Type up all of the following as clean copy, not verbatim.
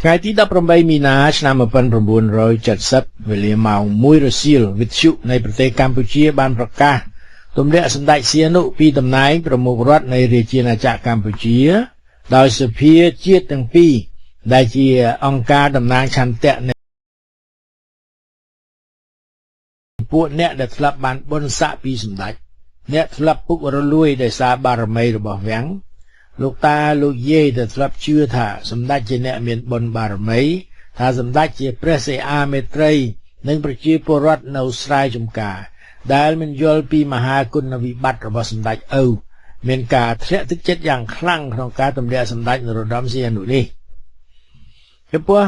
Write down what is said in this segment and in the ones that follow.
ថ្ងៃទី18មីនាឆ្នាំ1970វេលាម៉ោង1រសៀលវិទ្យុនៃប្រទេសកម្ពុជាបានប្រកាសទម្លាក់សម្ដេចសៀនុពីតំណែងប្រមុខរដ្ឋនៃរាជាណាចក្រកម្ពុជាដោយសភាជាតិទាំងពីរដែលជាអង្គការតំណាងឆន្ទៈនៃពួកអ្នកដែលធ្លាប់បានបុណ្យស័ក្តិពីសម្ដេចអ្នកធ្លាប់ពុករលួយដោយសារបារមីរបស់វាំងលោកតាលោកយាយដែលធ្លាប់ជឿថាសម្ដេចជាអ្នកមានបុណ្យបារមីថាសម្ដេចជាព្រះសិអាមេត្រីនិងប្រជាពលរដ្ឋនៅស្រែចម្ការដែលមិនយល់ពីមហាគុណវិបត្តិរបស់សម្ដេចឪមានការធ្លាក់ទឹកចិត្តយ៉ាងខ្លាំងក្នុងការទម្លាក់សម្ដេចនរោត្តមសីហនុនេះចំពោះ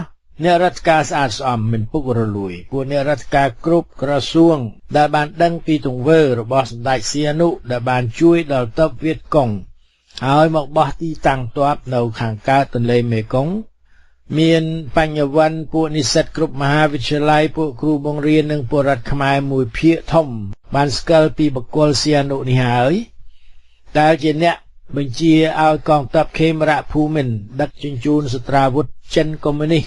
អ្នករដ្ឋការស្អាតស្អំមិនពុករលួយពួកអ្នករដ្ឋការគ្រប់ក្រសួងដែលបានដឹងពីទង្វើរបស់សម្ដេចសីហនុដែលបានជួយដល់ទ័ពវៀតកុងហើយមកបោះទីតាំងទ័ពនៅខាងកើតទន្លេមេគង្គមានបញ្ញវន្តពួកនិស្សិតគ្រប់មហាវិទ្យាល័យពួកគ្រូបង្រៀននិងពលរដ្ឋខ្មែរមួយភាគធំបានស្គាល់ពីបុគ្គលសីហនុនេះហើយដែលជាអ្នកបញ្ជាឲ្យកងទ័ពខេមរៈភូមិន្ទដឹកជញ្ជូនសត្រាវុធចិនកុម្មុយនីស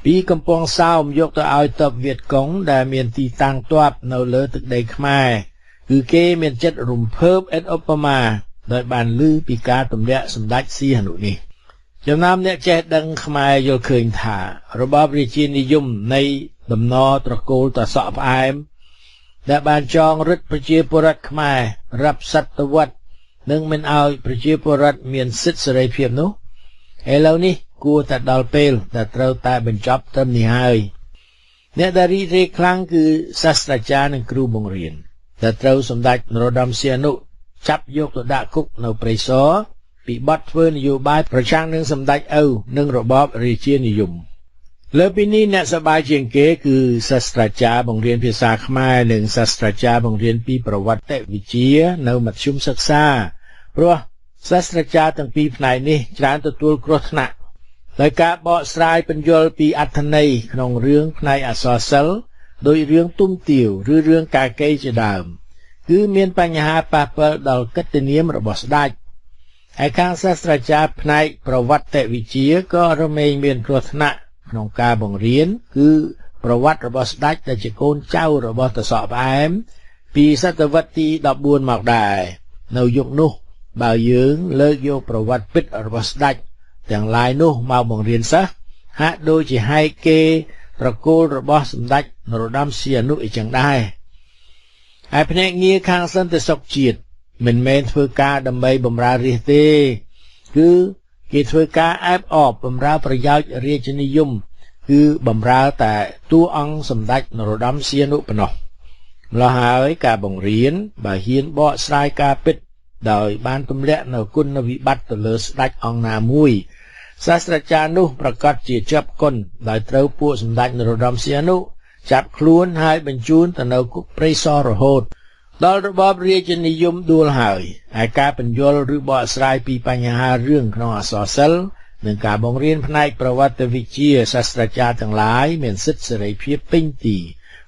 ពីកំពង់សោមយកទៅឲ្យទ័ពវៀតកុងដែលមានទីតាំងទ័ពនៅលើទឹកដីខ្មែរគឺគេមានចិត្តរំភើបឥតឧបមាដោយបានឮពីការទម្លាក់សម្ដេចសីហនុនេះចំណោមអ្នកចេះដឹងខ្មែរយល់ឃើញថារបបរាជានិយមនៃដំណរត្រកូលតសក់ផ្អែមដែលបានចងរឹតប្រជាពលរដ្ឋខ្មែររាប់សតវត្សនិងមិនឲ្យប្រជាពលរដ្ឋមានសិទ្ធិសេរីភាពនោះឥឡូវនេះគួរតែដល់ពេលដែលត្រូវតែបញ្ចប់ត្រឹមនេះហើយអ្នកដែលរីករាយខ្លាំងគឺសាស្ត្រាចារ្យនិងគ្រូបង្រៀនដែលត្រូវសម្ដេចនរោត្តមសីហនុចាប់យកទៅដាក់គុកនៅព្រៃសរពីបទធ្វើនយោបាយប្រឆាំងនឹងសម្ដេចឪនិងរបបរាជានិយមលើពីនេះអ្នកសប្បាយជាងគេគឺសាស្ត្រាចារ្យបង្រៀនភាសាខ្មែរនិងសាស្ត្រាចារ្យបង្រៀនពីប្រវត្តិវិទ្យានៅមធ្យមសិក្សាព្រោះសាស្ត្រាចារ្យទាំងពីរផ្នែកនេះច្រើនទទួលគ្រោះថ្នាក់ដោយការបកស្រាយពន្យល់ពីអត្ថន័យក្នុងរឿងផ្នែកអក្សរសិល្ប៍ដោយរឿងទុំទាវឬរឿងកាកេជាដើមគឺមានបញ្ហាប៉ះពាល់ដល់កិត្តិនាមរបស់ស្ដេចឯខាងសាស្ត្រាចារ្យផ្នែកប្រវត្តិវិទ្យាក៏រមែងមានគ្រោះថ្នាក់ក្នុងការបង្រៀនគឺប្រវត្តិរបស់ស្ដេចដែលជាកូនចៅរបស់តសក់ផ្អែមពីសតវត្សទី14មកដែរនៅយុគនោះបើយើងលើកយកប្រវត្តិពិតរបស់ស្ដេចទាំងឡាយនោះមកបង្រៀនសិស្សហាក់ដូចជាហែកគេត្រកូលរបស់សម្ដេចនរោត្តមសីហនុអីចឹងដែរហើយភ្នាក់ងារខាងសន្តិសុខជាតិមិនមែនធ្វើការដើម្បីបម្រើរាស្ត្រទេគឺគេធ្វើការអែបអបបម្រើប្រយោជន៍រាជនិយមគឺបម្រើតែតួអង្គសម្ដេចនរោត្តមសីហនុប៉ុណ្ណោះម្ល៉េះហើយការបង្រៀនបើហ៊ានបកស្រាយការពិតដោយបានទម្លាក់នៅគុណវិបត្តិទៅលើស្ដេចអង្គណាមួយសាស្ត្រាចារ្យនោះប្រកាសជាជាប់គុណដោយត្រូវពួកសម្ដេចនរោត្តមសីហនុចាប់ខ្លួនហើយបញ្ជូនទៅនៅគុកព្រៃសររហូតដល់របបរាជនិយមដួលហើយហើយការបញ្យល់ឬបកស្រាយពីបញ្ហារឿងក្នុងអក្សរសិល្ប៍និងការបង្រៀនផ្នែកប្រវត្តិវិទ្យាសាស្ត្រាចារ្យទាំងឡាយមានសិទ្ធិសេរីភាពពេញទី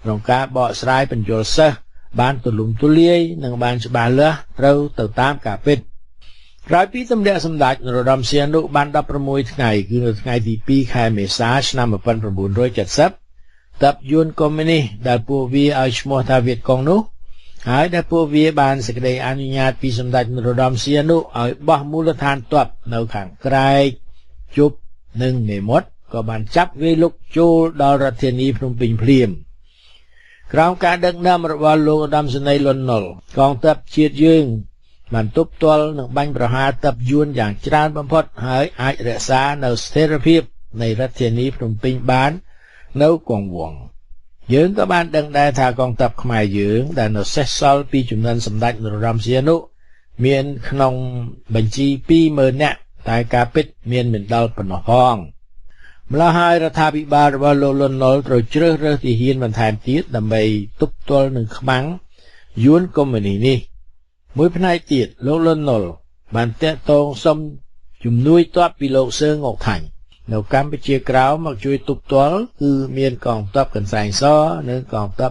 ក្នុងការបកស្រាយបញ្យល់សិស្សបានទូលំទូលាយនិងបានច្បាស់លាស់ត្រូវទៅតាមការពិតក្រោយពីទម្លាក់សម្ដេចនរោត្តមសីហនុបាន16ថ្ងៃគឺនៅថ្ងៃទី2ខែមេសាឆ្នាំ1970ទ័ពយួនកុម្មុយនីសដែលពួកវាឲ្យឈ្មោះថាវៀតកុងនោះហើយដែលពួកវាបានសេចក្តីអនុញ្ញាតពីសម្ដេចនរោត្តមសីហនុឲ្យបោះមូលដ្ឋានទ័ពនៅខាងក្រែកជប់និងមេមត់ក៏បានចាប់វាយលុកចូលដល់រដ្ឋធានីភ្នំពេញភ្លាមក្រោមការដឹកនាំរបស់លោកឧត្តមសេនីយ៍ លន់ នល់កងទ័ពជាតិយើងបានទប់ទល់នឹងបាញ់ប្រហារទ័ពយួនយ៉ាងច្រើនបំផុតហើយអាចរក្សានៅស្ថិរភាពនៃរដ្ឋធានីភ្នំពេញបាននៅគង់វង្សយើងក៏បានដឹងដែរថាកងទ័ពខ្មែរយើងដែលនៅសេសសល់ពីជំនាន់សម្ដេចនរោត្តមសីហនុមានក្នុងបញ្ជី 20,000 នាក់តែការពិតមានមិនដល់ប៉ុណ្ណោះផងម្ល៉េះហើយរដ្ឋាភិបាលរបស់លោក លន់ នល់ត្រូវជ្រើសរើសទាហានបន្ថែមទៀតដើម្បីទប់ទល់នឹងខ្មាំងយួនកុម្មុយនីសនេះមួយផ្នែកទៀតលោក លន់ នល់បានតាក់ទងសុំជំនួយទ័ពពីលោកសឺង៉ុកថាញ់នៅកម្ពុជាក្រោមមកជួយទប់ទល់គឺមានកងទ័ពកន្សែងសនិងកងទ័ព